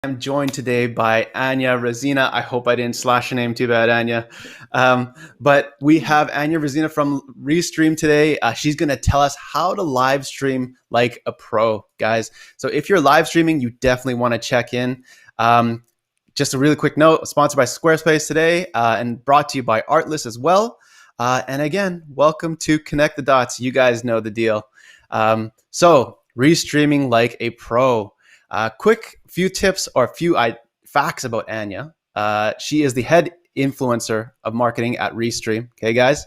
I'm joined today by Anya Rosina. I hope I didn't slash your name too bad, Anya. But we have Anya Rosina from Restream today. She's going to tell us how to live stream like a pro, guys. So if you're live streaming, you definitely want to check in. Um, just a really quick note, sponsored by Squarespace today and brought to you by Artlist as well. And again, welcome to Connect the Dots. You guys know the deal. So restreaming like a pro. Quick few tips or facts about Anya. She is the head influencer of marketing at Restream. Okay, guys.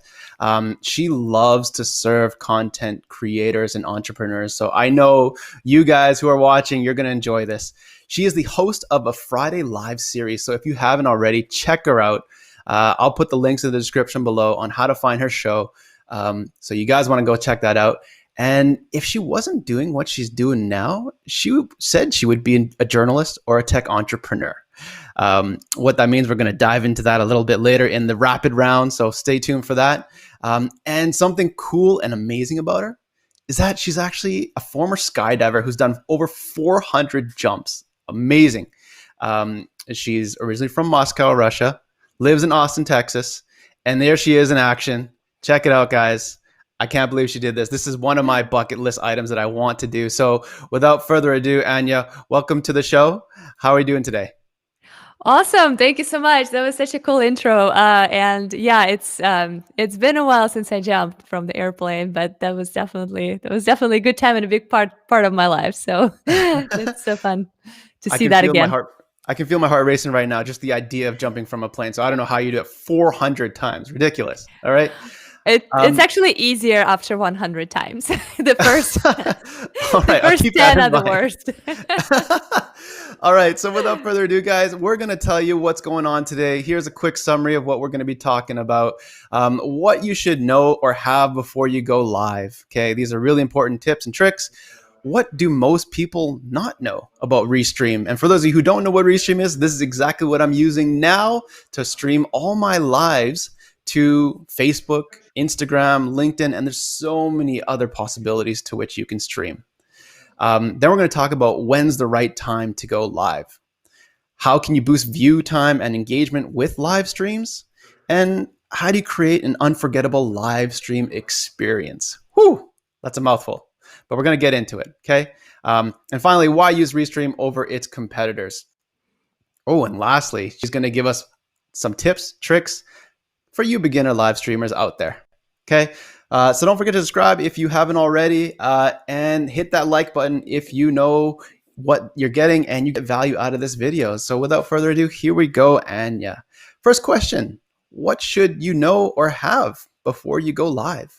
She loves to serve content creators and entrepreneurs. So I know you guys who are watching, you're going to enjoy this. She is the host of a Friday live series. So if you haven't already, check her out. I'll put the links in the description below on how to find her show. So you guys want to go check that out. And if she wasn't doing what she's doing now, she said she would be a journalist or a tech entrepreneur. What that means, we're going to dive into that a little bit later in the rapid round. So stay tuned for that. And something cool and amazing about her is that she's actually a former skydiver who's done over 400 jumps. Amazing. She's originally from Moscow, Russia, lives in Austin, Texas. And there she is in action. Check it out, guys. I can't believe she did this. This is one of my bucket list items that I want to do. So without further ado, Anya, welcome to the show. How are you doing today? Awesome. Thank you so much. That was such a cool intro. And yeah, it's been a while since I jumped from the airplane, but that was definitely a good time and a big part of my life. So it's so fun to I see can that feel my again. heart. I can feel my heart racing right now. Just the idea of jumping from a plane. So I don't know how you do it 400 times. Ridiculous. All right. It's actually easier after 100 times. The first All the right, I'll first keep that 10 in are the mind. worst. All right, so without further ado, guys, we're going to tell you what's going on today. Here's a quick summary of what we're going to be talking about, what you should know or have before you go live. Okay, these are really important tips and tricks. What do most people not know about Restream? And for those of you who don't know what Restream is, this is exactly what I'm using now to stream all my lives to Facebook, Instagram, LinkedIn, and there's so many other possibilities to which you can stream. Then we're going to talk about when's the right time to go live. How can you boost view time and engagement with live streams? And how do you create an unforgettable live stream experience? Whew, that's a mouthful, but we're going to get into it, okay? And finally, why use Restream over its competitors? Oh, and lastly, she's going to give us some tips, tricks for you beginner live streamers out there. Okay. So don't forget to subscribe if you haven't already, and hit that like button if you know what you're getting and you get value out of this video. So without further ado, here we go, Anya. First question, what should you know or have before you go live?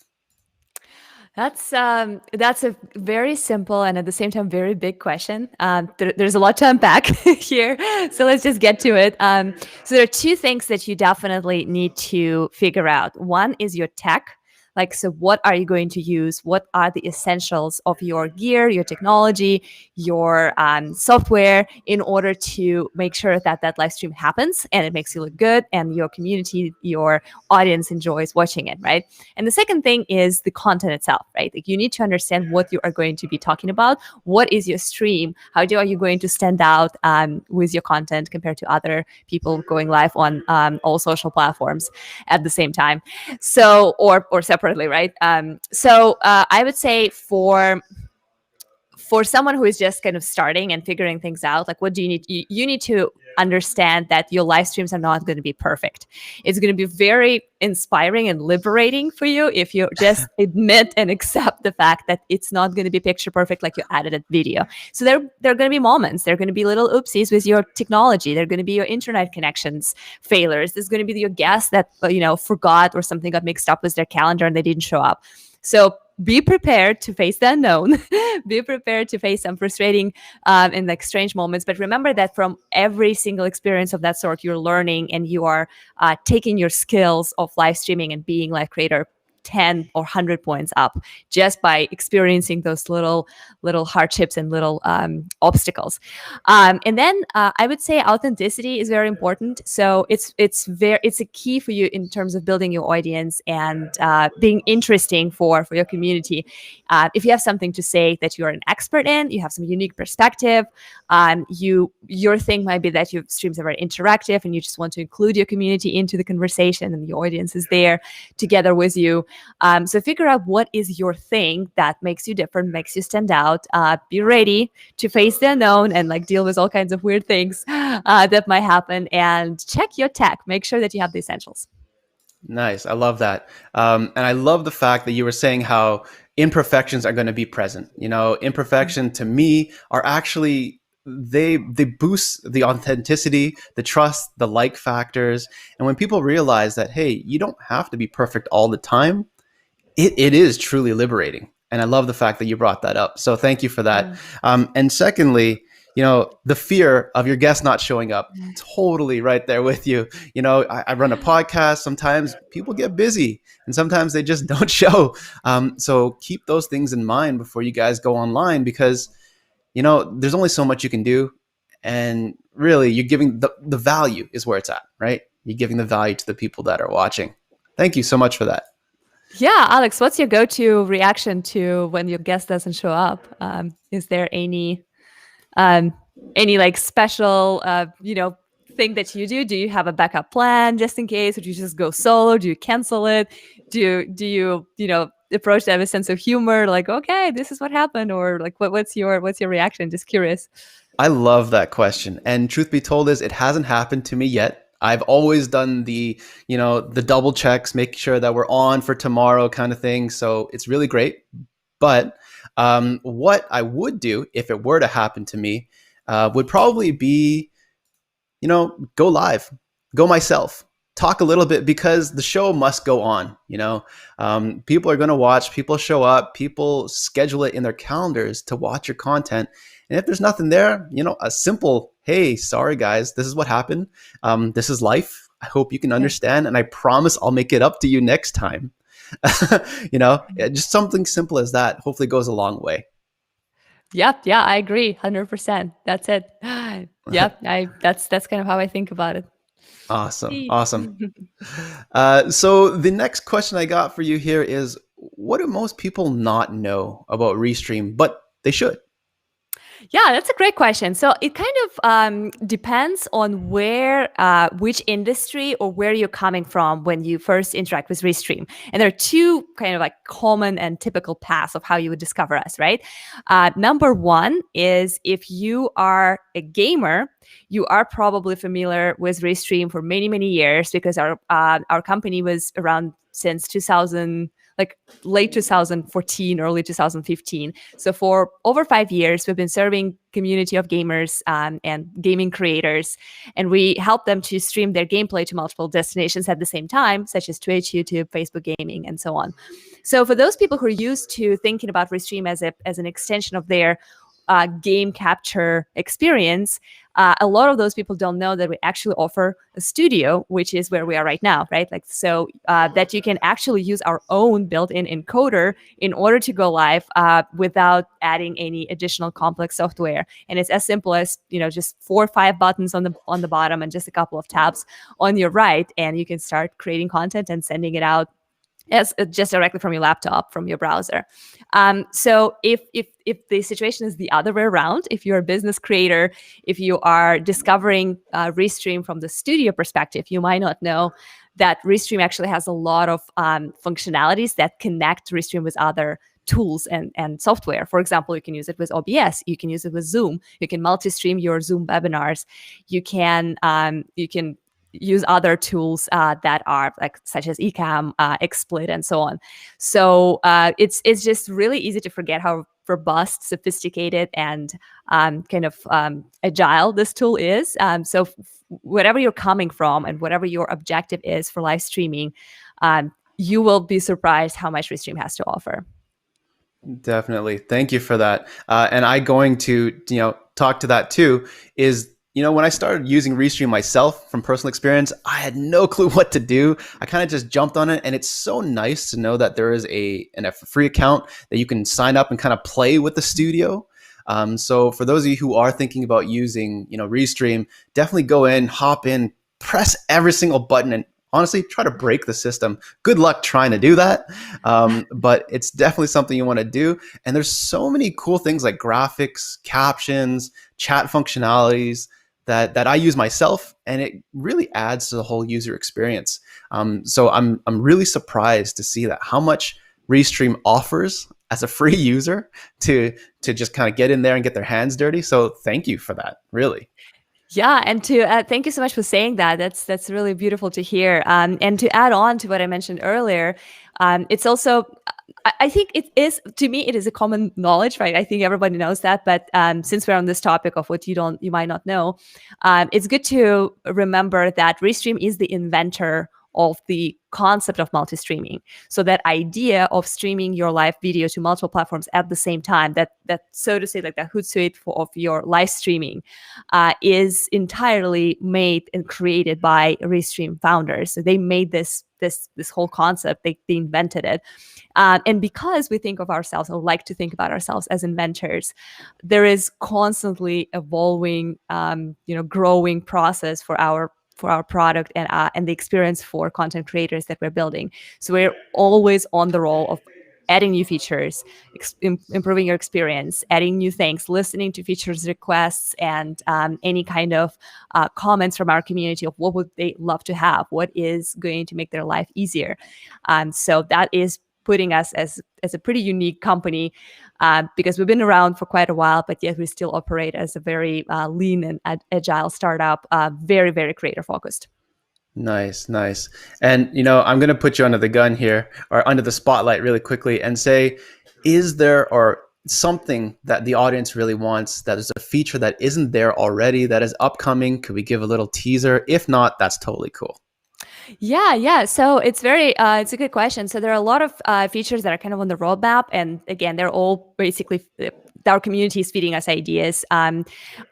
That's a very simple and at the same time very big question. There's a lot to unpack here, so let's just get to it. So there are two things that you definitely need to figure out. One is your tech. Like, so what are you going to use? What are the essentials of your gear, your technology, your software in order to make sure that that live stream happens and it makes you look good and your community, your audience enjoys watching it, right? And the second thing is the content itself, right? Like, you need to understand what you are going to be talking about. What is your stream? Are you going to stand out with your content compared to other people going live on all social platforms at the same time? So, or separately, right? I would say for someone who is just kind of starting and figuring things out, like, what do you need? You need to understand that your live streams are not going to be perfect. It's going to be very inspiring and liberating for you if you just admit and accept the fact that it's not going to be picture perfect like you added a video. So there are going to be moments. There are going to be little oopsies with your technology. There are going to be your internet connections failures. There's going to be your guest that forgot or something got mixed up with their calendar and they didn't show up. So be prepared to face the unknown. Be prepared to face some frustrating and like strange moments. But remember that from every single experience of that sort, you're learning and you are taking your skills of live streaming and being live creator 10 or 100 points up just by experiencing those little hardships and little obstacles. And then I would say authenticity is very important. So it's a key for you in terms of building your audience and being interesting for your community. If you have something to say that you're an expert in, you have some unique perspective. Your thing might be that your streams are very interactive and you just want to include your community into the conversation and your audience is there together with you. So figure out what is your thing that makes you different, makes you stand out. Be ready to face the unknown and like deal with all kinds of weird things that might happen, and check your tech. Make sure that you have the essentials. Nice. I love that. And I love the fact that you were saying how imperfections are going to be present. You know, imperfection to me are actually they boost the authenticity, the trust, the like factors. And when people realize that, hey, you don't have to be perfect all the time, it is truly liberating. And I love the fact that you brought that up. So thank you for that. Yeah. And secondly, you know, the fear of your guests not showing up, totally right there with you. You know, I run a podcast. Sometimes people get busy and sometimes they just don't show. So keep those things in mind before you guys go online, because, you know, there's only so much you can do. And really, you're giving the value is where it's at, right? You're giving the value to the people that are watching. Thank you so much for that. Yeah, Alex, what's your go-to reaction to when your guest doesn't show up? Is there um, any like special, thing that you do? Do you have a backup plan just in case? Or do you just go solo? Do you cancel it? Do you approach that with a sense of humor? Like, okay, this is what happened, or like, what's your reaction? Just curious. I love that question. And truth be told is it hasn't happened to me yet. I've always done the double checks, make sure that we're on for tomorrow kind of thing. So it's really great. But what I would do if it were to happen to me would probably be, go live, go myself, talk a little bit, because the show must go on. People are going to watch, people show up, people schedule it in their calendars to watch your content. And if there's nothing there, a simple, hey, sorry guys, this is what happened. This is life. I hope you can Yeah. understand. And I promise I'll make it up to you next time. Just something simple as that hopefully goes a long way. Yep. Yeah, I agree. 100%. That's it. Yep. That's kind of how I think about it. Awesome. Awesome. So the next question I got for you here is, what do most people not know about Restream, but they should? Yeah, that's a great question. So it kind of depends on which industry or where you're coming from when you first interact with Restream. And there are two kind of like common and typical paths of how you would discover us, right? Number one is if you are a gamer, you are probably familiar with Restream for many, many years, because our company was around since 2000, like late 2014, early 2015. So for over 5 years, we've been serving community of gamers and gaming creators, and we help them to stream their gameplay to multiple destinations at the same time, such as Twitch, YouTube, Facebook gaming, and so on. So for those people who are used to thinking about Restream as an extension of their game capture experience, a lot of those people don't know that we actually offer a studio, which is where we are right now, right? Like, so that you can actually use our own built-in encoder in order to go live without adding any additional complex software. And it's as simple as, just 4 or 5 buttons on the bottom and just a couple of tabs on your right, and you can start creating content and sending it out as just directly from your laptop, from your browser. So if the situation is the other way around, if you're a business creator, if you are discovering Restream from the studio perspective, you might not know that Restream actually has a lot of functionalities that connect Restream with other tools and software. For example, you can use it with OBS, you can use it with Zoom, you can multi-stream your Zoom webinars, you can use other tools that are like such as Ecamm, XSplit, and so on. So it's just really easy to forget how robust, sophisticated, and kind of agile this tool is. So whatever you're coming from and whatever your objective is for live streaming, you will be surprised how much Restream has to offer. Definitely. Thank you for that. And I going to, talk to that too, is when I started using Restream myself from personal experience, I had no clue what to do. I kind of just jumped on it, and it's so nice to know that there is a free account that you can sign up and kind of play with the studio. So for those of you who are thinking about using, Restream, definitely go in, hop in, press every single button, and honestly try to break the system. Good luck trying to do that, but it's definitely something you want to do. And there's so many cool things like graphics, captions, chat functionalities that I use myself, and it really adds to the whole user experience. So I'm really surprised to see that how much Restream offers as a free user to just kind of get in there and get their hands dirty. So thank you for that, really. Yeah, and to thank you so much for saying that. That's really beautiful to hear. And to add on to what I mentioned earlier, it's also I think it is, to me it is a common knowledge, right? I think everybody knows that, but since we're on this topic of what you might not know, it's good to remember that Restream is the inventor of the concept of multi-streaming. So that idea of streaming your live video to multiple platforms at the same time, that so to say, like that Hootsuite of your live streaming, is entirely made and created by Restream founders. So they made this whole concept. They invented it. And because we think of ourselves or like to think about ourselves as inventors, there is constantly evolving, growing process for our product and the experience for content creators that we're building. So we're always on the roll of adding new features, improving your experience, adding new things, listening to features requests, and any kind of comments from our community of what would they love to have, what is going to make their life easier. So that is putting us as a pretty unique company, because we've been around for quite a while, but yet we still operate as a very lean and agile startup, very, very creator focused. Nice, nice. And I'm going to put you under the gun here, or under the spotlight really quickly, and say, is there or something that the audience really wants, that is a feature that isn't there already, that is upcoming? Could we give a little teaser? If not, that's totally cool. Yeah. So it's a good question. So there are a lot of features that are kind of on the roadmap, and again, they're all basically our community is feeding us ideas.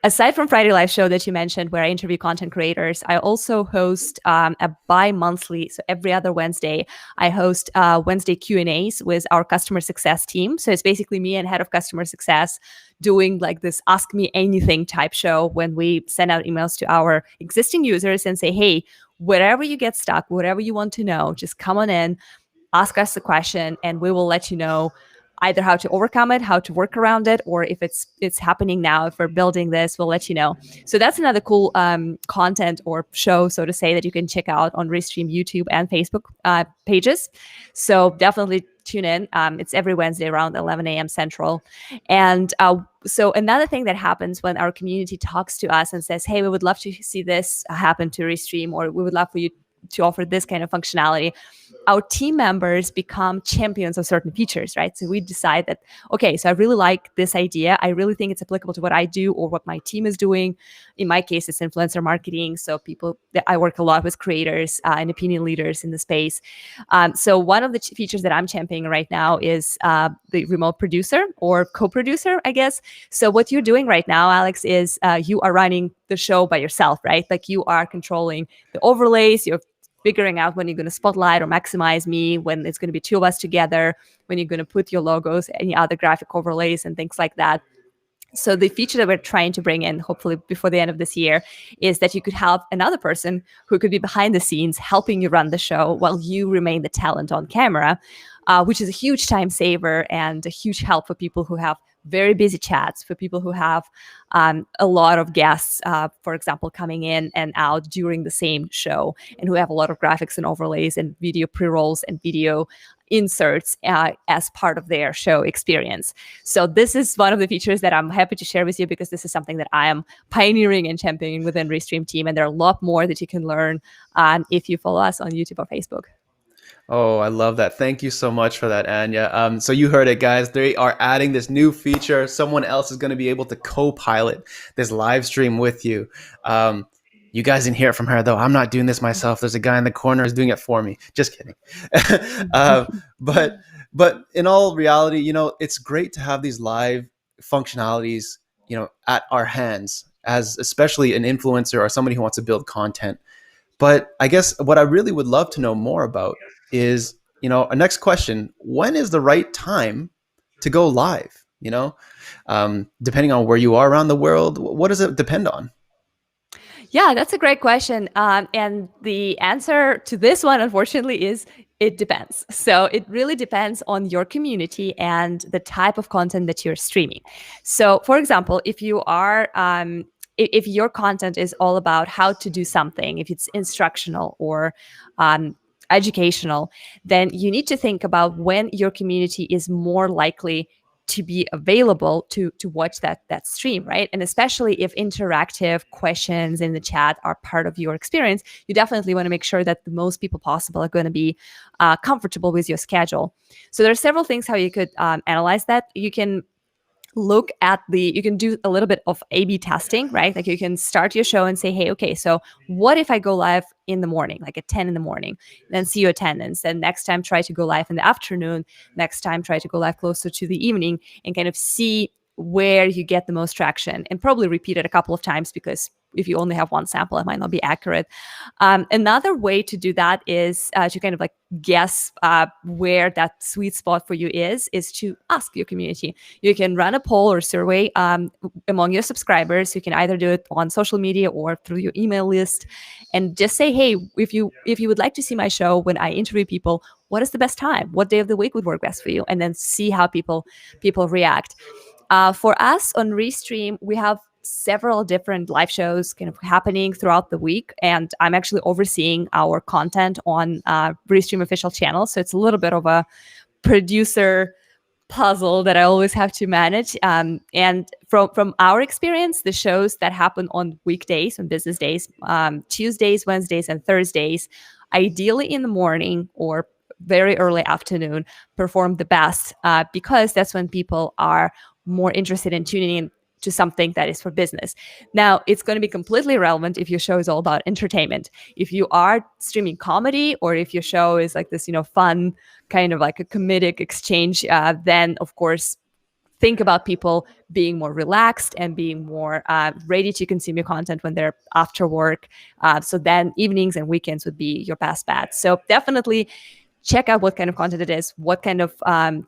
Aside from Friday Live Show that you mentioned, where I interview content creators, I also host a bi-monthly, so every other Wednesday, I host Wednesday Q&As with our customer success team. So it's basically me and head of customer success doing like this Ask Me Anything type show, when we send out emails to our existing users and say, hey, wherever you get stuck, whatever you want to know, just come on in, ask us the question, and we will let you know either how to overcome it, how to work around it, or if it's happening now, if we're building this, we'll let you know. So that's another cool content or show, so to say, that you can check out on Restream YouTube and Facebook pages. So definitely tune in. It's every Wednesday around 11 a.m. Central. And so another thing that happens when our community talks to us and says, hey, we would love to see this happen to Restream, or we would love for you to offer this kind of functionality, our team members become champions of certain features, right? So we decide that, okay, so I really like this idea. I really think it's applicable to what I do or what my team is doing. In my case, it's influencer marketing. So I work a lot with creators and opinion leaders in the space. So one of the features that I'm championing right now is the remote producer or co-producer, I guess. So what you're doing right now, Alex, is you are running the show by yourself, right? Like you are controlling the overlays, you're figuring out when you're going to spotlight or maximize me, when it's going to be two of us together, when you're going to put your logos, any other graphic overlays and things like that. So the feature that we're trying to bring in, hopefully before the end of this year, is that you could have another person who could be behind the scenes helping you run the show while you remain the talent on camera, which is a huge time saver and a huge help for people who have very busy chats, for people who have a lot of guests, for example, coming in and out during the same show, and who have a lot of graphics and overlays and video pre-rolls and video inserts as part of their show experience. So this is one of the features that I'm happy to share with you, because this is something that I am pioneering and championing within Restream team. And there are a lot more that you can learn if you follow us on YouTube or Facebook. Oh, I love that. Thank you so much for that, Anya. So you heard it, guys. They are adding this new feature. Someone else is going to be able to co-pilot this live stream with you. You guys didn't hear it from her, though. I'm not doing this myself. There's a guy in the corner who's doing it for me. Just kidding. uh, but but in all reality, it's great to have these live functionalities, at our hands as especially an influencer or somebody who wants to build content. But I guess what I really would love to know more about is, a next question: when is the right time to go live? Depending on where you are around the world, what does it depend on? Yeah, that's a great question. And the answer to this one, unfortunately, is it depends. So it really depends on your community and the type of content that you're streaming. So, for example, if you are, if your content is all about how to do something, if it's instructional or educational, then you need to think about when your community is more likely to be available to watch that stream, right? And especially if interactive questions in the chat are part of your experience, you definitely want to make sure that the most people possible are going to be comfortable with your schedule. So there are several things how you could analyze that. You can look at you can do a little bit of A/B testing, right? Like you can start your show and say, hey, okay, so what if I go live in the morning, like at 10 in the morning, then see your attendance. Then next time, try to go live in the afternoon. Next time, try to go live closer to the evening and kind of see where you get the most traction and probably repeat it a couple of times because if you only have one sample, it might not be accurate. Another way to do that is to kind of like guess where that sweet spot for you is to ask your community. You can run a poll or survey among your subscribers. You can either do it on social media or through your email list, and just say, "Hey, if you would like to see my show when I interview people, what is the best time? What day of the week would work best for you?" And then see how people react. For us on Restream, we have several different live shows kind of happening throughout the week, and I'm actually overseeing our content on Restream official channel. So it's a little bit of a producer puzzle that I always have to manage. And from our experience, the shows that happen on weekdays, on business days, Tuesdays, Wednesdays, and Thursdays, ideally in the morning or very early afternoon, perform the best because that's when people are more interested in tuning in to something that is for business. Now, it's going to be completely irrelevant if your show is all about entertainment. If you are streaming comedy or if your show is like this, fun kind of like a comedic exchange, then of course, think about people being more relaxed and being more ready to consume your content when they're after work. So then evenings and weekends would be your best bet. So definitely check out what kind of content it is, what kind of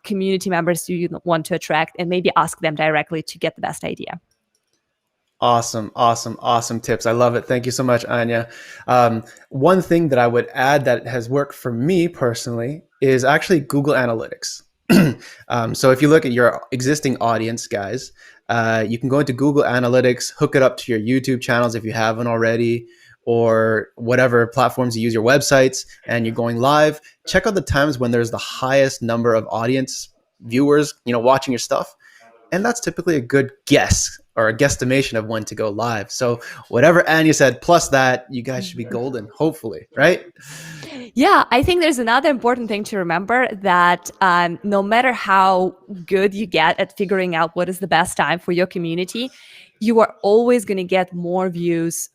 community members do you want to attract, and maybe ask them directly to get the best idea. Awesome, awesome, awesome tips. I love it. Thank you so much, Anya. One thing that I would add that has worked for me personally is actually Google Analytics. So if you look at your existing audience, guys, you can go into Google Analytics, hook it up to your YouTube channels if you haven't already, or whatever platforms you use, your websites, and you're going live. Check out the times when there's the highest number of audience viewers, watching your stuff. And that's typically a good guess or a guesstimation of when to go live. So whatever Anya said, plus that, you guys should be golden, hopefully, right? Yeah, I think there's another important thing to remember that no matter how good you get at figuring out what is the best time for your community, you are always going to get more views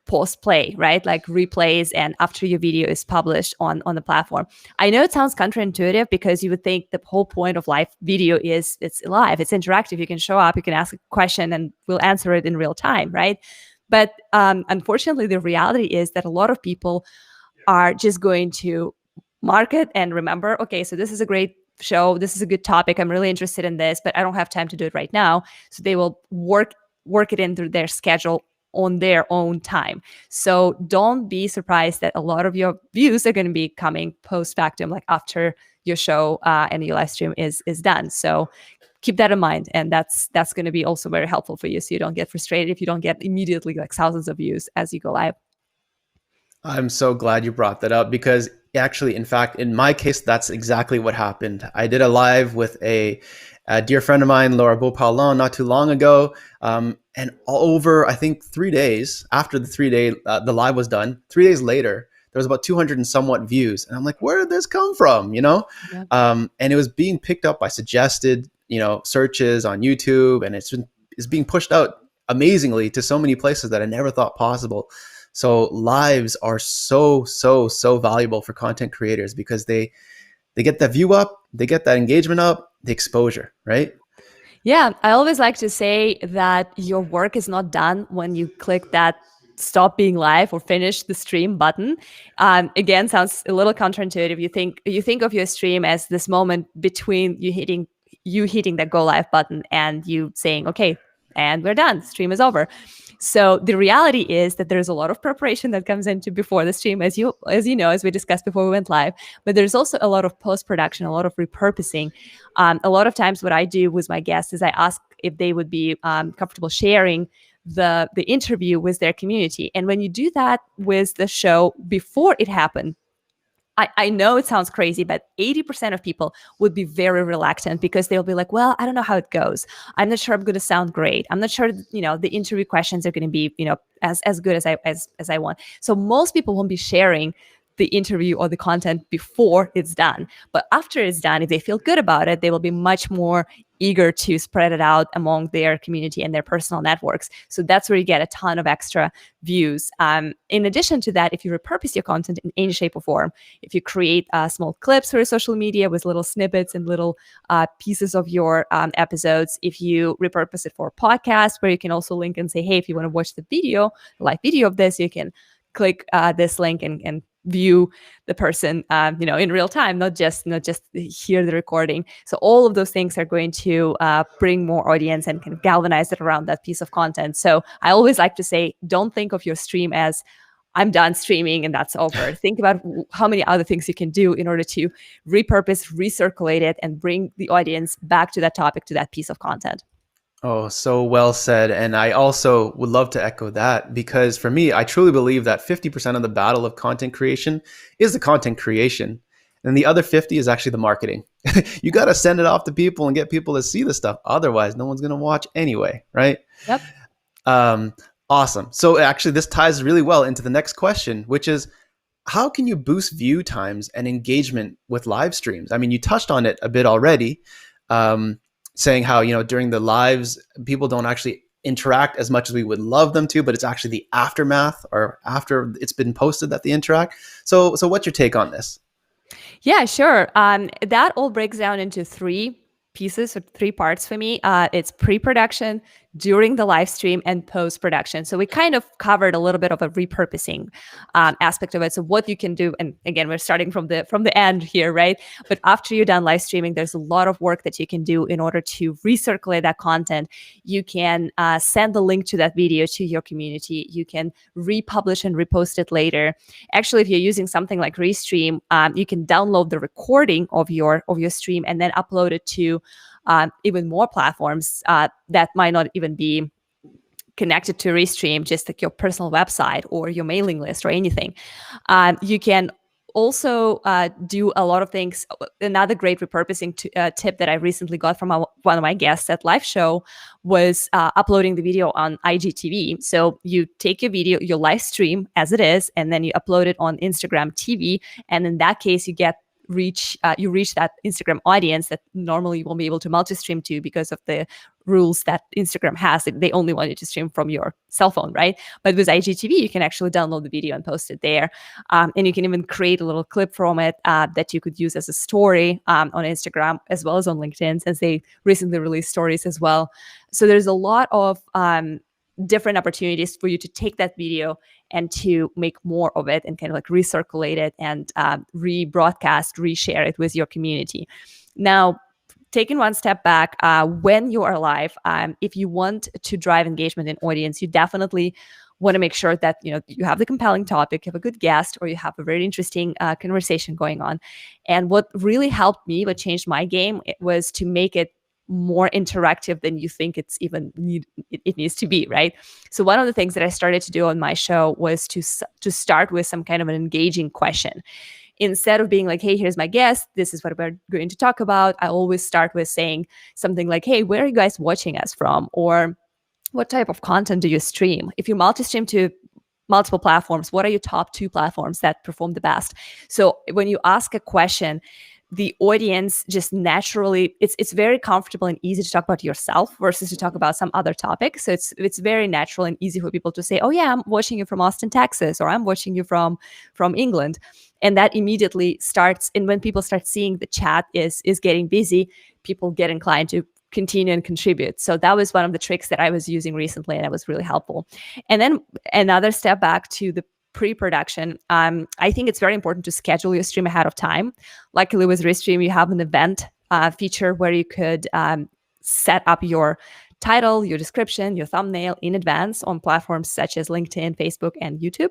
post play, right? Like replays and after your video is published on the platform. I know it sounds counterintuitive because you would think the whole point of live video is it's live, it's interactive. You can show up, you can ask a question and we'll answer it in real time, right? But unfortunately, the reality is that a lot of people are just going to mark it and remember, okay, so this is a great show, this is a good topic, I'm really interested in this, but I don't have time to do it right now. So they will work it into their schedule on their own time. So don't be surprised that a lot of your views are going to be coming post factum, like after your show and your live stream is done. So keep that in mind, and that's going to be also very helpful for you, so you don't get frustrated if you don't get immediately like thousands of views as you go live. I'm so glad you brought that up because actually, in fact, in my case, that's exactly what happened. I did a live with a dear friend of mine, Laura Beauparlon, not too long ago. And all over, I think 3 days after the 3 day, the live was done, 3 days later, there was about 200 and somewhat views. And I'm like, where did this come from? Yeah. And it was being picked up by suggested, searches on YouTube. And it's being pushed out amazingly to so many places that I never thought possible. So lives are so, so, so valuable for content creators because they get that view up, they get that engagement up, the exposure, right? Yeah, I always like to say that your work is not done when you click that stop being live or finish the stream button. Again, sounds a little counterintuitive. You think of your stream as this moment between you hitting that go live button and you saying, okay, and we're done. Stream is over. So the reality is that there's a lot of preparation that comes into before the stream, as you know, as we discussed before we went live. But there's also a lot of post production, a lot of repurposing. A lot of times, what I do with my guests is I ask if they would be comfortable sharing the interview with their community. And when you do that with the show before it happened, I know it sounds crazy, but 80% of people would be very reluctant because they'll be like, well, I don't know how it goes. I'm not sure I'm going to sound great. I'm not sure, the interview questions are going to be, as good as I want. So most people won't be sharing the interview or the content before it's done. But after it's done, if they feel good about it, they will be much more eager to spread it out among their community and their personal networks. So that's where you get a ton of extra views. In addition to that, if you repurpose your content in any shape or form, if you create small clips for your social media with little snippets and little pieces of your episodes, if you repurpose it for a podcast where you can also link and say, hey, if you want to watch the live video of this, you can click this link and view the person in real time, not just hear the recording. So all of those things are going to bring more audience and kind of galvanize it around that piece of content. So I always like to say, don't think of your stream as I'm done streaming and that's over. Think about how many other things you can do in order to repurpose, recirculate it, and bring the audience back to that topic, to that piece of content. Oh, so well said. And I also would love to echo that because for me, I truly believe that 50% of the battle of content creation is the content creation. And the other 50 is actually the marketing. You got to send it off to people and get people to see the stuff. Otherwise, no one's going to watch anyway, right? Yep. Um, awesome. So actually, this ties really well into the next question, which is how can you boost view times and engagement with live streams? I mean, you touched on it a bit already. Saying how during the lives people don't actually interact as much as we would love them to, but it's actually the aftermath or after it's been posted that they interact. So what's your take on this? Yeah, sure. That all breaks down into three pieces or three parts for me. It's pre-production, during the live stream, and post-production. So we kind of covered a little bit of a repurposing aspect of it. So what you can do, and again, we're starting from the end here, right? But after you're done live streaming, there's a lot of work that you can do in order to recirculate that content. You can send the link to that video to your community. You can republish and repost it later. Actually, if you're using something like Restream, you can download the recording of your stream and then upload it to even more platforms that might not even be connected to Restream, just like your personal website or your mailing list or anything. You can also do a lot of things. Another great repurposing tip that I recently got from one of my guests at live show was uploading the video on IGTV. So you take your video, your live stream as it is, and then you upload it on Instagram TV. And in that case, you reach that Instagram audience that normally you won't be able to multi-stream to because of the rules that Instagram has. They only want you to stream from your cell phone, right? But with IGTV, you can actually download the video and post it there. And you can even create a little clip from it that you could use as a story on Instagram as well as on LinkedIn, since they recently released stories as well. So there's a lot of different opportunities for you to take that video and to make more of it and kind of like recirculate it and rebroadcast, reshare it with your community. Now, taking one step back, when you are live, if you want to drive engagement in audience, you definitely want to make sure that you have the compelling topic, you have a good guest, or you have a very interesting conversation going on. And what really helped me, what changed my game, it was to make it more interactive than you think it needs to be, right? So one of the things that I started to do on my show was to start with some kind of an engaging question. Instead of being like, hey, here's my guest, this is what we're going to talk about, I always start with saying something like, hey, where are you guys watching us from? Or what type of content do you stream? If you multi-stream to multiple platforms, what are your top 2 platforms that perform the best? So when you ask a question, the audience just naturally, it's very comfortable and easy to talk about yourself versus to talk about some other topic. So it's very natural and easy for people to say, oh yeah, I'm watching you from Austin, Texas, or I'm watching you from England. And that immediately starts, and when people start seeing the chat is getting busy, people get inclined to continue and contribute. So that was one of the tricks that I was using recently, and that was really helpful. And then another step back to the pre-production, I think it's very important to schedule your stream ahead of time. Luckily with Restream, you have an event feature where you could set up your title, your description, your thumbnail in advance on platforms such as LinkedIn, Facebook, and YouTube.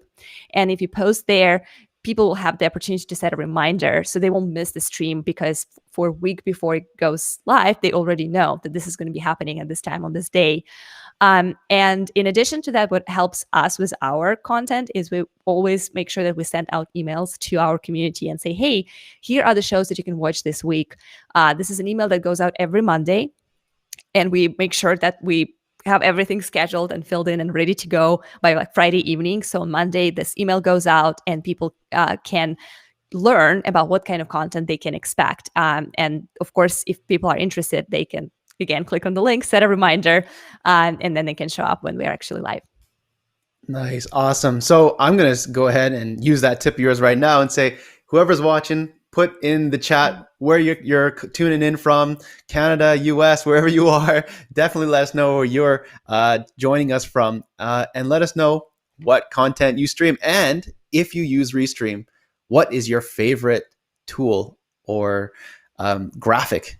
And if you post there, people will have the opportunity to set a reminder so they won't miss the stream, because for a week before it goes live, they already know that this is going to be happening at this time on this day. And in addition to that, what helps us with our content is we always make sure that we send out emails to our community and say, hey, here are the shows that you can watch this week. This is an email that goes out every Monday. And we make sure that we have everything scheduled and filled in and ready to go by like Friday evening. So on Monday, this email goes out and people can learn about what kind of content they can expect. And of course, if people are interested, they can, again, click on the link, set a reminder, and then they can show up when we're actually live. Nice. Awesome. So I'm going to go ahead and use that tip of yours right now and say, whoever's watching, put in the chat where you're tuning in from, Canada, US, wherever you are. Definitely let us know where you're joining us from, and let us know what content you stream. And if you use Restream, what is your favorite tool or graphic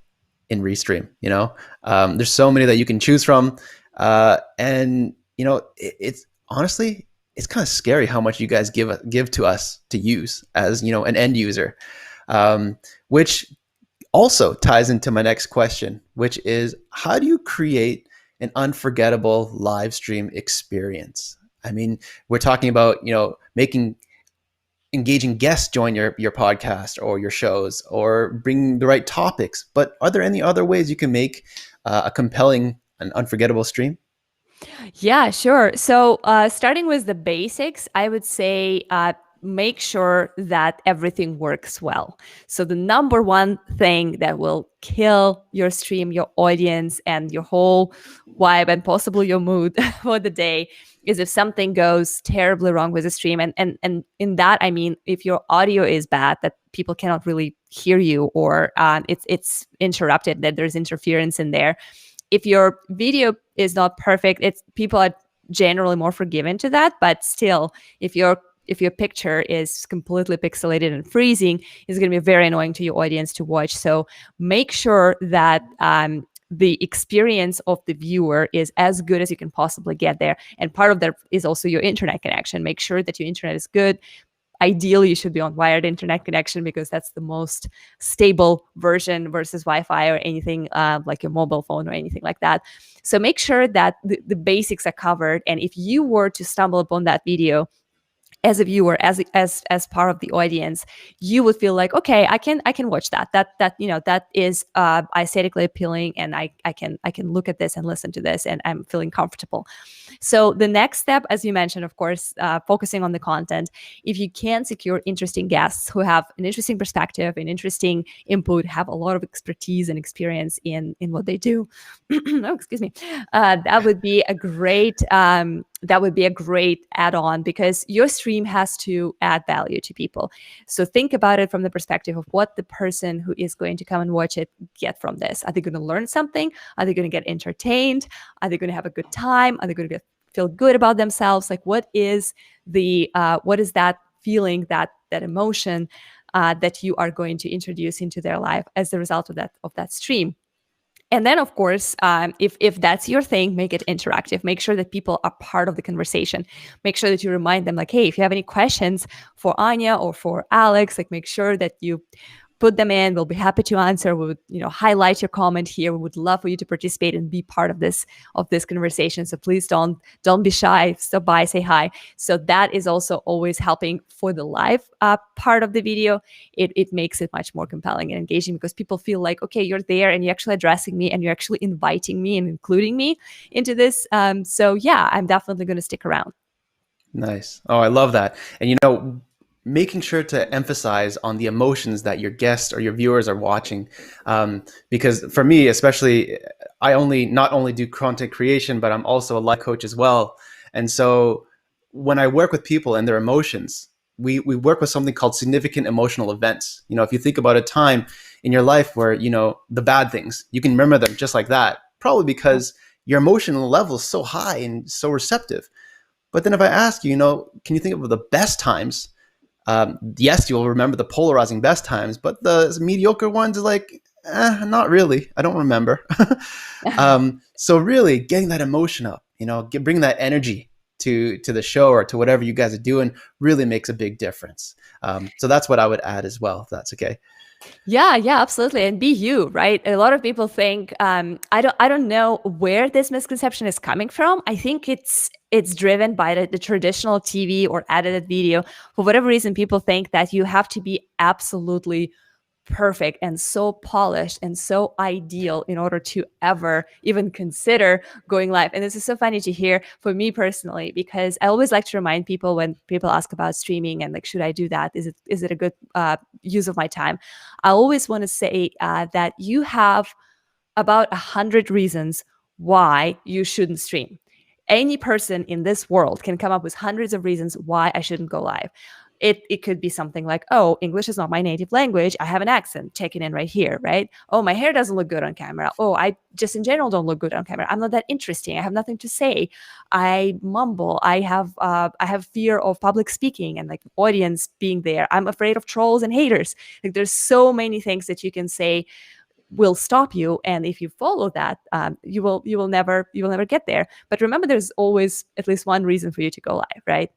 in Restream? There's so many that you can choose from. And, it's honestly, it's kind of scary how much you guys give to us to use as, an end user. Which also ties into my next question, which is, how do you create an unforgettable live stream experience? I mean, we're talking about, making engaging guests join your podcast or your shows, or bring the right topics. But are there any other ways you can make a compelling and unforgettable stream? Yeah, sure. So starting with the basics, I would say make sure that everything works well. So the number one thing that will kill your stream, your audience, and your whole vibe, and possibly your mood for the day, is if something goes terribly wrong with the stream. And in that, I mean, if your audio is bad, that people cannot really hear you, or it's interrupted, that there's interference in there. If your video is not perfect, people are generally more forgiven to that. But still, if your picture is completely pixelated and freezing, it's going to be very annoying to your audience to watch. So make sure that the experience of the viewer is as good as you can possibly get there. And part of that is also your internet connection. Make sure that your internet is good. Ideally, you should be on wired internet connection, because that's the most stable version versus Wi-Fi or anything like your mobile phone or anything like that. So make sure that the basics are covered. And if you were to stumble upon that video as a viewer, as part of the audience, you would feel like, okay, I can watch that. That is aesthetically appealing, and I can look at this and listen to this, and I'm feeling comfortable. So the next step, as you mentioned, of course, focusing on the content. If you can secure interesting guests who have an interesting perspective, an interesting input, have a lot of expertise and experience in what they do, oh, excuse me, that would be a great add-on, because your stream has to add value to people. So think about it from the perspective of what the person who is going to come and watch it get from this. Are they going to learn something? Are they going to get entertained? Are they going to have a good time? Are they going to feel good about themselves? Like, what is that feeling, that emotion that you are going to introduce into their life as a result of that stream? And then, of course, if that's your thing, make it interactive. Make sure that people are part of the conversation. Make sure that you remind them, like, hey, if you have any questions for Anya or for Alex, like, make sure that you put them in. We'll be happy to answer. We would, highlight your comment here. We would love for you to participate and be part of this conversation. So please don't be shy. Stop by, say hi. So that is also always helping for the live part of the video. It makes it much more compelling and engaging, because people feel like, okay, you're there and you're actually addressing me and you're actually inviting me and including me into this. So yeah, I'm definitely going to stick around. Nice. Oh, I love that. And making sure to emphasize on the emotions that your guests or your viewers are watching, because for me especially, I not only do content creation, but I'm also a life coach as well. And so when I work with people and their emotions, we work with something called significant emotional events. If you think about a time in your life where the bad things, you can remember them just like that, probably Yeah. because your emotional level is so high and so receptive. But then if I ask you, can you think of the best times? Yes, you'll remember the polarizing best times, but the mediocre ones is like, not really. I don't remember. So really, getting that emotion up, bringing that energy to the show or to whatever you guys are doing, really makes a big difference. So that's what I would add as well, if that's okay. Yeah, yeah, absolutely. And be you, right? A lot of people think I don't know where this misconception is coming from. I think it's driven by the traditional TV or edited video. For whatever reason, people think that you have to be absolutely perfect and so polished and so ideal in order to ever even consider going live. And this is so funny to hear for me personally, because I always like to remind people when people ask about streaming and like, should I do that? Is it a good use of my time? I always want to say that you have about 100 reasons why you shouldn't stream. Any person in this world can come up with hundreds of reasons why I shouldn't go live. It could be something like, oh, English is not my native language. I have an accent. Check it in right here, right? Oh, my hair doesn't look good on camera. Oh, I just in general don't look good on camera. I'm not that interesting. I have nothing to say. I mumble. I have fear of public speaking and like audience being there. I'm afraid of trolls and haters. Like there's so many things that you can say will stop you, and if you follow that, you will never get there. But remember, there's always at least one reason for you to go live, right?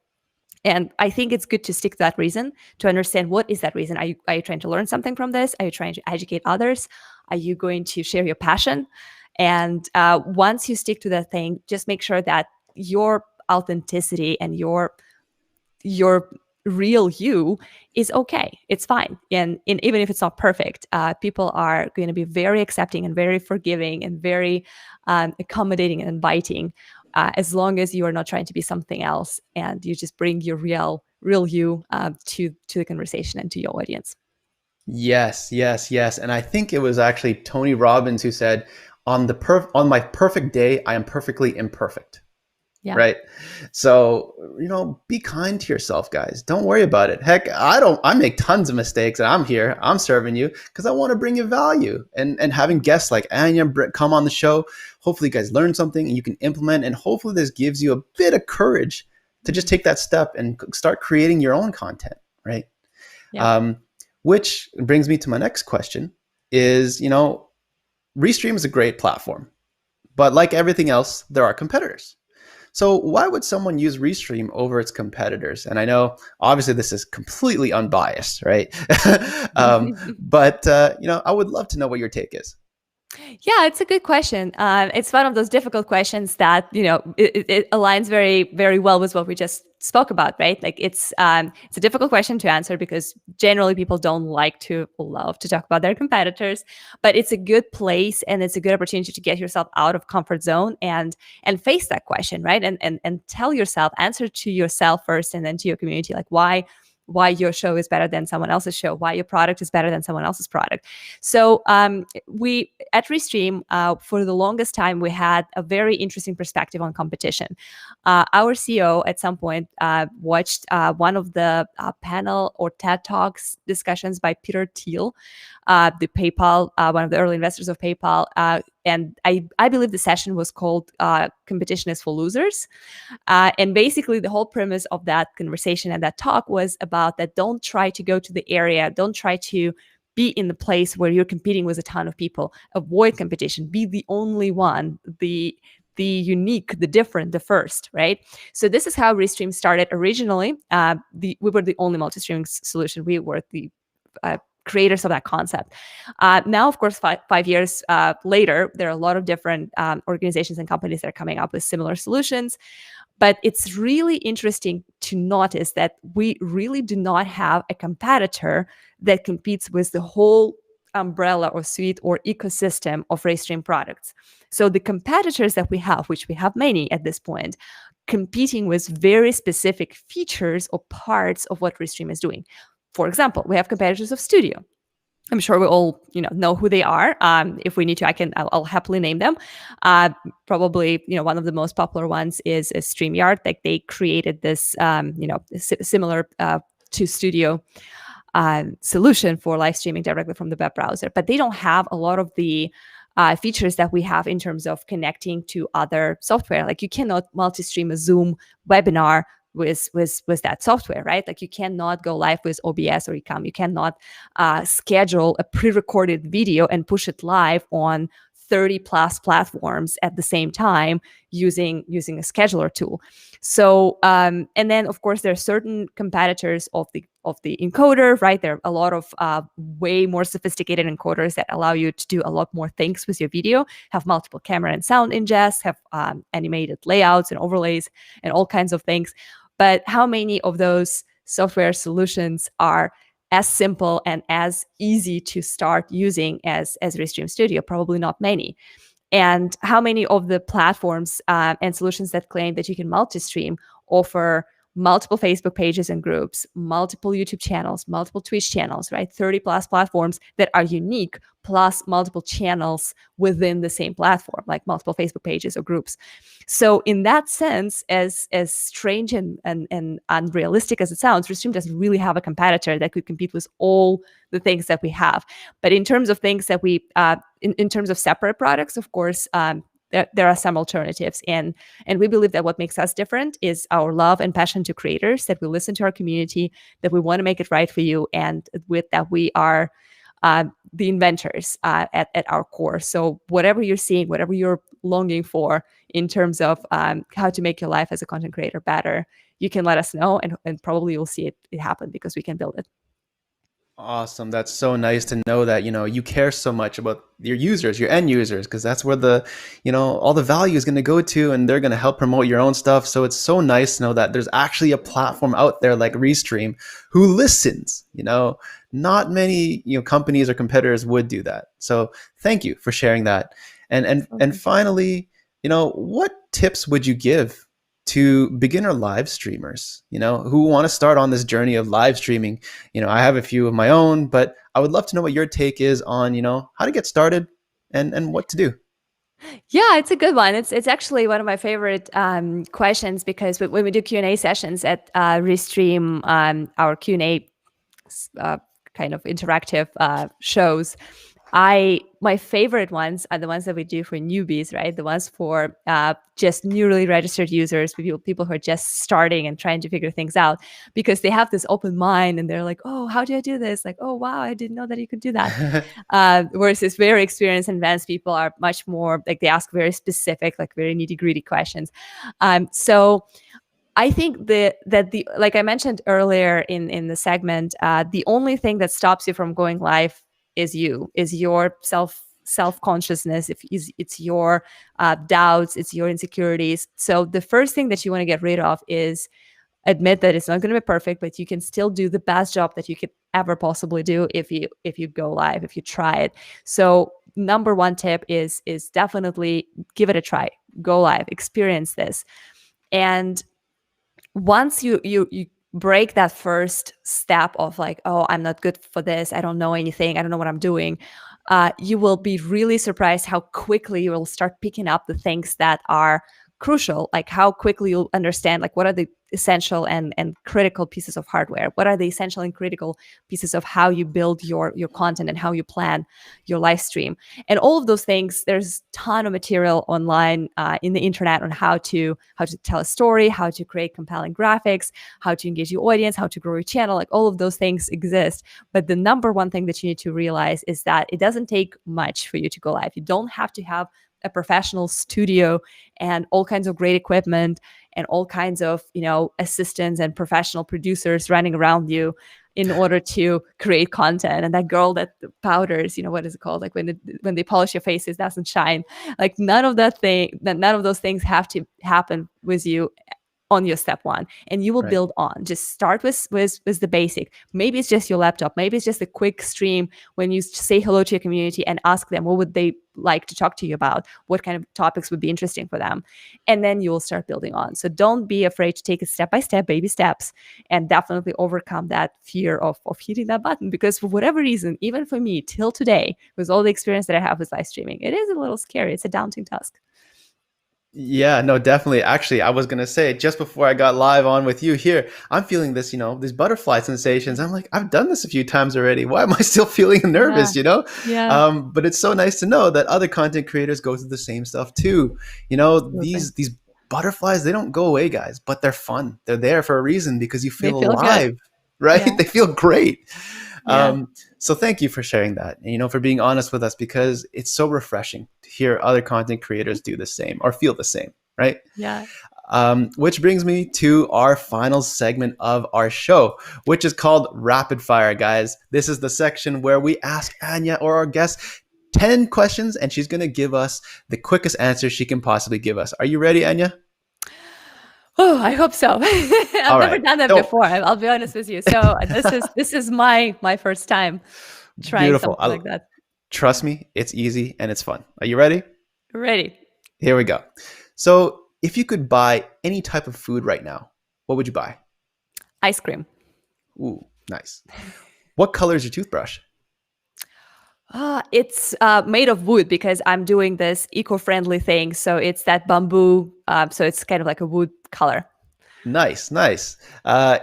And I think it's good to stick to that reason, to understand what is that reason. Are you trying to learn something from this? Are you trying to educate others? Are you going to share your passion? And once you stick to that thing, just make sure that your authenticity and your real you is okay. It's fine. And even if it's not perfect, people are going to be very accepting and very forgiving and very accommodating and inviting, as long as you are not trying to be something else and you just bring your real you to the conversation and to your audience. Yes, yes, yes. And I think it was actually Tony Robbins who said, on my perfect day, I am perfectly imperfect." Yeah. Right. So, be kind to yourself, guys. Don't worry about it. Heck, I make tons of mistakes, and I'm serving you because I want to bring you value. And having guests like Anya come on the show, hopefully you guys learn something and you can implement, and hopefully this gives you a bit of courage to just take that step and start creating your own content. Right. Yeah. Um, which brings me to my next question is, Restream is a great platform, but like everything else, there are competitors. So why would someone use Restream over its competitors? And I know, obviously, this is completely unbiased, right? But I would love to know what your take is. Yeah, it's a good question. It's one of those difficult questions that it aligns very, very well with what we just spoke about, right? Like it's a difficult question to answer because generally people don't love to talk about their competitors, but it's a good place and it's a good opportunity to get yourself out of comfort zone and face that question, right? And tell yourself, answer to yourself first, and then to your community, like why your show is better than someone else's show, why your product is better than someone else's product. So we at Restream, for the longest time, we had a very interesting perspective on competition. Our CEO at some point watched one of the panel or TED Talks discussions by Peter Thiel, the PayPal, one of the early investors of PayPal. And I believe the session was called Competition is for Losers. And basically, the whole premise of that conversation and that talk was about that don't try to go to the area, don't try to be in the place where you're competing with a ton of people. Avoid competition. Be the only one, the unique, the different, the first, right? So this is how Restream started originally. We were the only multi-streaming solution. We were the creators of that concept. Now, of course, 5 years later, there are a lot of different organizations and companies that are coming up with similar solutions. But it's really interesting to notice that we really do not have a competitor that competes with the whole umbrella or suite or ecosystem of Restream products. So the competitors that we have, which we have many at this point, competing with very specific features or parts of what Restream is doing. For example, we have competitors of Studio. I'm sure we all, know who they are. If we need to, I'll happily name them. Probably, one of the most popular ones is StreamYard. Like they created this, similar to Studio solution for live streaming directly from the web browser, but they don't have a lot of the features that we have in terms of connecting to other software. Like you cannot multi-stream a Zoom webinar with that software, right? Like you cannot go live with OBS or Ecom. You cannot schedule a pre-recorded video and push it live on 30 plus platforms at the same time using a scheduler tool. So and then of course there are certain competitors of the encoder, right? There are a lot of way more sophisticated encoders that allow you to do a lot more things with your video, have multiple camera and sound ingest, have animated layouts and overlays and all kinds of things. But how many of those software solutions are as simple and as easy to start using as Restream Studio? Probably not many. And how many of the platforms and solutions that claim that you can multi-stream offer multiple Facebook pages and groups, multiple YouTube channels, multiple Twitch channels, right? 30 plus platforms that are unique, plus multiple channels within the same platform, like multiple Facebook pages or groups. So in that sense, as strange and unrealistic as it sounds, Restream doesn't really have a competitor that could compete with all the things that we have. But in terms of things that we, in terms of separate products, of course, there are some alternatives, and we believe that what makes us different is our love and passion to creators, that we listen to our community, that we want to make it right for you, and with that we are the inventors at our core. So whatever you're seeing, whatever you're longing for in terms of how to make your life as a content creator better, you can let us know, and probably you'll see it happen because we can build it. Awesome. That's so nice to know that, you care so much about your users, your end users, because that's where all the value is going to go to, and they're going to help promote your own stuff. So it's so nice to know that there's actually a platform out there like Restream who listens. Not many, companies or competitors would do that. So thank you for sharing that. And finally, what tips would you give to beginner live streamers, who want to start on this journey of live streaming? I have a few of my own, but I would love to know what your take is on, how to get started and what to do. Yeah, it's a good one. It's actually one of my favorite questions, because when we do Q&A sessions at Restream, our Q&A kind of interactive shows, my favorite ones are the ones that we do for newbies, right? The ones for just newly registered users, people who are just starting and trying to figure things out, because they have this open mind and they're like, oh, how do I do this? Like, oh, wow, I didn't know that you could do that. Versus very experienced and advanced people are much more like, they ask very specific, like very nitty gritty questions. So I think that the, like I mentioned earlier in the segment, the only thing that stops you from going live is your self-consciousness. If it's your doubts, it's your insecurities. So the first thing that you want to get rid of is admit that it's not going to be perfect, but you can still do the best job that you could ever possibly do if you go live, if you try it. So number one tip is definitely give it a try, go live, experience this. And once you break that first step of like, oh, I'm not good for this, I don't know anything, I don't know what I'm doing, you will be really surprised how quickly you will start picking up the things that are crucial, like how quickly you'll understand like what are the essential and critical pieces of hardware, what are the essential and critical pieces of how you build your content and how you plan your live stream. And all of those things, there's a ton of material online in the internet on how to tell a story, how to create compelling graphics, how to engage your audience, how to grow your channel. Like all of those things exist. But the number one thing that you need to realize is that it doesn't take much for you to go live. You don't have to have a professional studio and all kinds of great equipment and all kinds of, assistants and professional producers running around you in order to create content. And that girl that powders, what is it called? Like when they polish your face, it doesn't shine. Like none of those things have to happen with you on your step one, and you will build on. Just start with the basic. Maybe it's just your laptop. Maybe it's just a quick stream when you say hello to your community and ask them what would they like to talk to you about, what kind of topics would be interesting for them, and then you will start building on. So don't be afraid to take it step by step, baby steps, and definitely overcome that fear of hitting that button, because for whatever reason, even for me till today, with all the experience that I have with live streaming, it is a little scary. It's a daunting task. Yeah, no, definitely. Actually, I was gonna say just before I got live on with you here, I'm feeling this, these butterfly sensations. I'm like, I've done this a few times already. Why am I still feeling Yeah. nervous? Yeah. But it's so nice to know that other content creators go through the same stuff too. Absolutely. These butterflies, they don't go away, guys, but they're fun. They're there for a reason because you They feel feel good. alive, right? Yeah. They feel great. Yeah. So thank you for sharing that, and for being honest with us because it's so refreshing to hear other content creators do the same or feel the same, right? Yeah. Which brings me to our final segment of our show, which is called Rapid Fire, guys. This is the section where we ask Anya or our guest 10 questions, and she's going to give us the quickest answer she can possibly give us. Are you ready, Anya? Oh, I hope so. I've All never right. done that So before. I'll be honest with you. So this is my first time trying beautiful. something like that. Trust me, it's easy and it's fun. Are you ready? Ready. Here we go. So, if you could buy any type of food right now, what would you buy? Ice cream. Ooh, nice. What color is your toothbrush? It's made of wood because I'm doing this eco-friendly thing. So it's that bamboo. So it's kind of like a wood color. Nice, nice.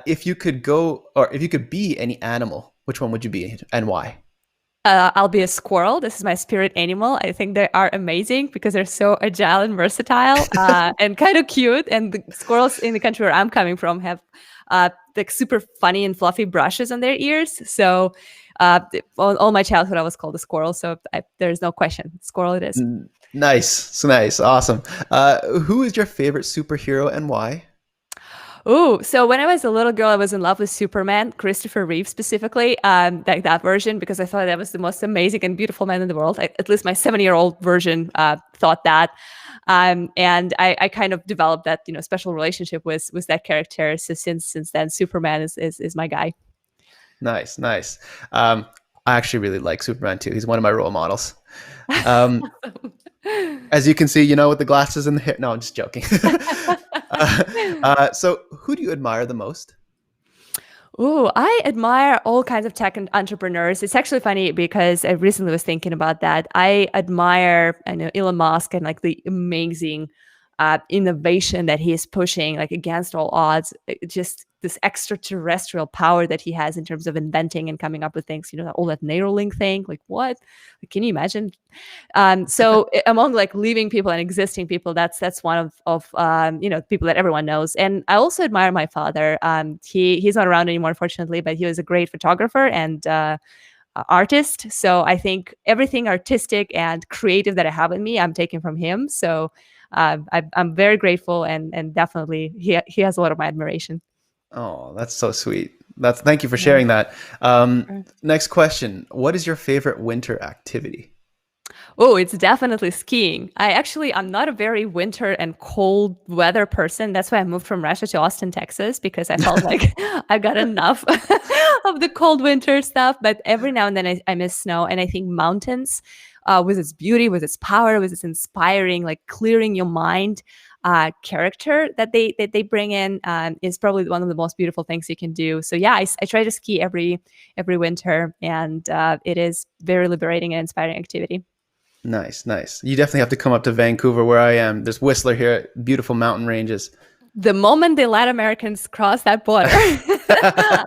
If you could go, or if you could be any animal, which one would you be and why? I'll be a squirrel. This is my spirit animal. I think they are amazing because they're so agile and versatile and kind of cute. And the squirrels in the country where I'm coming from have like super funny and fluffy brushes on their ears. So all my childhood, I was called a squirrel. So there's no question. Squirrel it is. Nice, so nice, awesome. Who is your favorite superhero and why? Oh, so when I was a little girl, I was in love with Superman, Christopher Reeve specifically, like that version, because I thought that was the most amazing and beautiful man in the world. At least my 7-year-old version thought that. And I kind of developed that, special relationship with that character. So since then, Superman is my guy. Nice, nice. Um, I actually really like Superman too. He's one of my role models. Um, as you can see, with the glasses and the hair. No, I'm just joking. So, who do you admire the most? Ooh, I admire all kinds of tech and entrepreneurs. It's actually funny because I recently was thinking about that. I know Elon Musk and like the amazing innovation that he is pushing, like against all odds. Just this extraterrestrial power that he has in terms of inventing and coming up with things. All that Neuralink thing. Like what? Like, can you imagine? So among like living people and existing people, that's one of people that everyone knows. And I also admire my father. He's not around anymore, unfortunately, but he was a great photographer and artist. So I think everything artistic and creative that I have in me, I'm taking from him. So I'm very grateful and definitely he has a lot of my admiration. Oh, that's so sweet. Thank you for Yeah. sharing that. Next question. What is your favorite winter activity? Oh, it's definitely skiing. I'm not a very winter and cold weather person. That's why I moved from Russia to Austin, Texas, because I felt like I got enough of the cold winter stuff. But every now and then I miss snow. And I think mountains, with its beauty, with its power, with its inspiring, like clearing your mind character that they bring in is probably one of the most beautiful things you can do. So yeah, I try to ski every winter, and it is very liberating and inspiring activity. Nice, nice. You definitely have to come up to Vancouver where I am. There's Whistler here, beautiful mountain ranges. The moment the Latin Americans cross that border,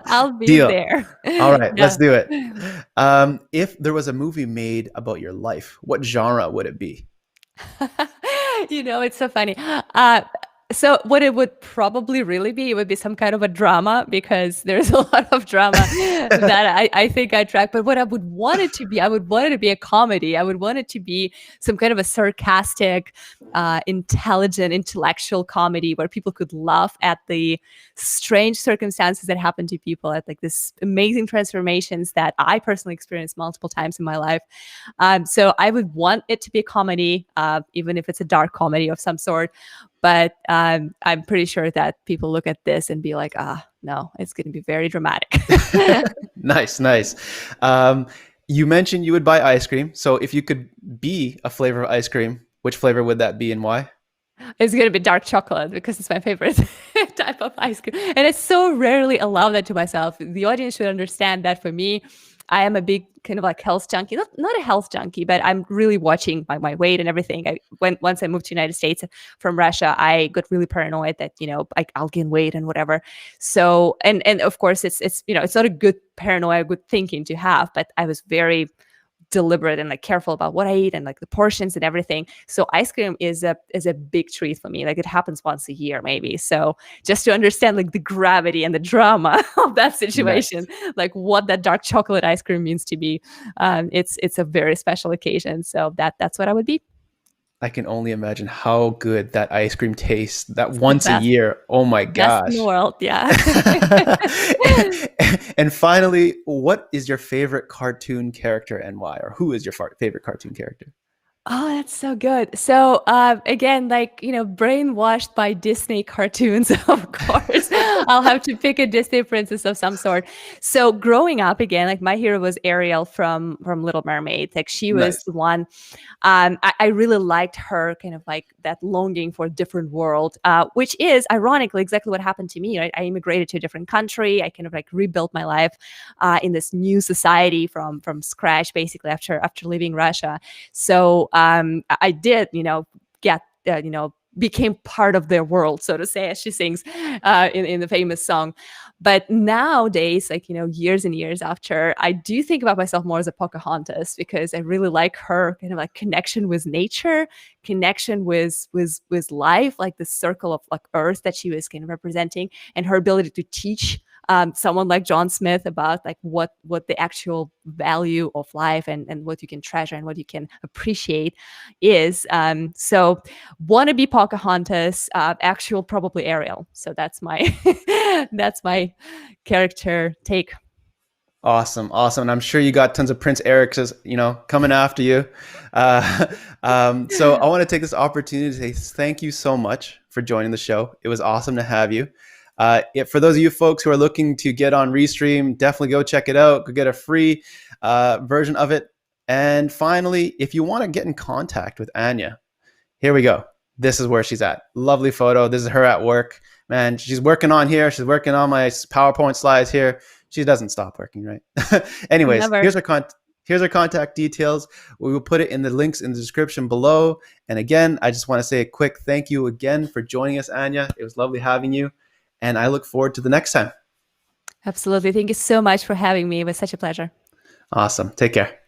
I'll be Deal. there. All right, let's Yeah. do it. If there was a movie made about your life, what genre would it be? It's so funny. So what it would probably really be, it would be some kind of a drama because there's a lot of drama that I think I track. But what I would want it to be, I would want it to be a comedy. I would want it to be some kind of a sarcastic, intelligent, intellectual comedy where people could laugh at the strange circumstances that happen to people, at like this amazing transformations that I personally experienced multiple times in my life. So I would want it to be a comedy, even if it's a dark comedy of some sort. But I'm pretty sure that people look at this and be like, no, it's going to be very dramatic. Nice, nice. You mentioned you would buy ice cream. So if you could be a flavor of ice cream, which flavor would that be and why? It's going to be dark chocolate because it's my favorite type of ice cream. And I so rarely allow that to myself. The audience should understand that for me, I am a big kind of like health junkie, not a health junkie, but I'm really watching my weight and everything. Once I moved to United States from Russia, I got really paranoid that, I'll gain weight and whatever. So, and of course it's, it's not a good paranoia, good thinking to have, but I was very deliberate and like careful about what I eat and like the portions and everything. So ice cream is a big treat for me. Like it happens once a year maybe. So just to understand like the gravity and the drama of that situation, Nice. like what that dark chocolate ice cream means to me, it's a very special occasion. So that's what I would be. I can only imagine how good that ice cream tastes. That The once a best, year. Oh my best in the gosh. world. Yeah. And finally, what is your favorite cartoon character and why? Or who is your favorite cartoon character? Oh, that's so good. So, again, like, brainwashed by Disney cartoons, of course. I'll have to pick a Disney princess of some sort. So, growing up again, like my hero was Ariel from Little Mermaid. Like she was Nice. the one. I really liked her kind of like that longing for a different world, which is ironically exactly what happened to me. Right? I immigrated to a different country. I kind of like rebuilt my life in this new society from scratch, basically after leaving Russia. So I did, get, became part of their world, so to say, as she sings in the famous song. But nowadays, like, years and years after, I do think about myself more as a Pocahontas because I really like her kind of like connection with nature, connection with life, like the circle of like earth that she was kind of representing, and her ability to teach someone like John Smith about like what the actual value of life and what you can treasure and what you can appreciate is. So want to be Pocahontas, actual probably Ariel. So that's my that's my character take. Awesome, awesome, and I'm sure you got tons of Prince Erics, coming after you. Uh, so I want to take this opportunity to say thank you so much for joining the show. It was awesome to have you. For those of you folks who are looking to get on Restream, definitely go check it out. Go get a free version of it. And finally, if you want to get in contact with Anya, here we go. This is where she's at. Lovely photo. This is her at work. Man, she's working on here. She's working on my PowerPoint slides here. She doesn't stop working, right? Anyways, Never. here's our contact details. We will put it in the links in the description below. And again, I just want to say a quick thank you again for joining us, Anya. It was lovely having you. And I look forward to the next time. Absolutely. Thank you so much for having me. It was such a pleasure. Awesome. Take care.